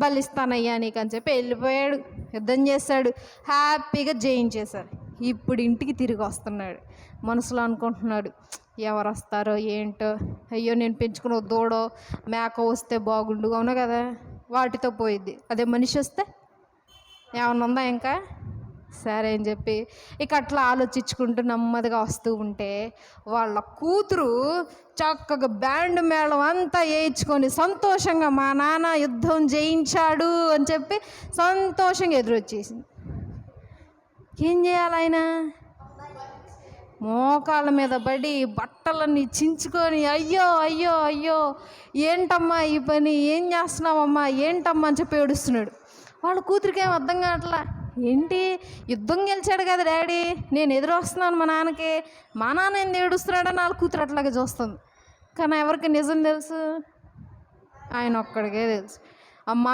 బలిస్తానయ్యా నీకు అని చెప్పి వెళ్ళిపోయాడు. యుద్ధం చేశాడు, హ్యాపీగా జయించేశారు. ఇప్పుడు ఇంటికి తిరిగి వస్తున్నాడు. మనసులో అనుకుంటున్నాడు, ఎవరు వస్తారో ఏంటో, అయ్యో నేను పెంచుకున్న దూడో మేక వస్తే బాగుండు, అవును కదా, వాటితో పోయిద్ది. అదే మనిషి వస్తే ఏమన్నా ఉందా ఇంకా? సరే అని చెప్పి ఇక అట్లా ఆలోచించుకుంటూ నెమ్మదిగా వస్తూ ఉంటే వాళ్ళ కూతురు చక్కగా బ్యాండ్ మేళం అంతా వేయించుకొని సంతోషంగా మా నాన్న యుద్ధం జయించాడు అని చెప్పి సంతోషంగా ఎదురొచ్చేసింది. ఏం చేయాలి ఆయన? మోకాళ్ళ మీద పడి బట్టలన్నీ చించుకొని, అయ్యో అయ్యో అయ్యో ఏంటమ్మా ఈ పని, ఏం చేస్తున్నావమ్మా, ఏంటమ్మా అని చెప్పి ఏడుస్తున్నాడు. వాళ్ళ కూతురికి ఏం అర్థం కావట్లా. ఏంటి, యుద్ధం గెలిచాడు కదా డాడీ, నేను ఎదురు వస్తున్నాను మా నాన్నకి, మా నాన్న ఏంది ఏడుస్తున్నాడని వాళ్ళ కూతురు అట్లాగే చూస్తుంది. కానీ ఎవరికి నిజం తెలుసు? ఆయన ఒక్కడికే తెలుసు. అమ్మా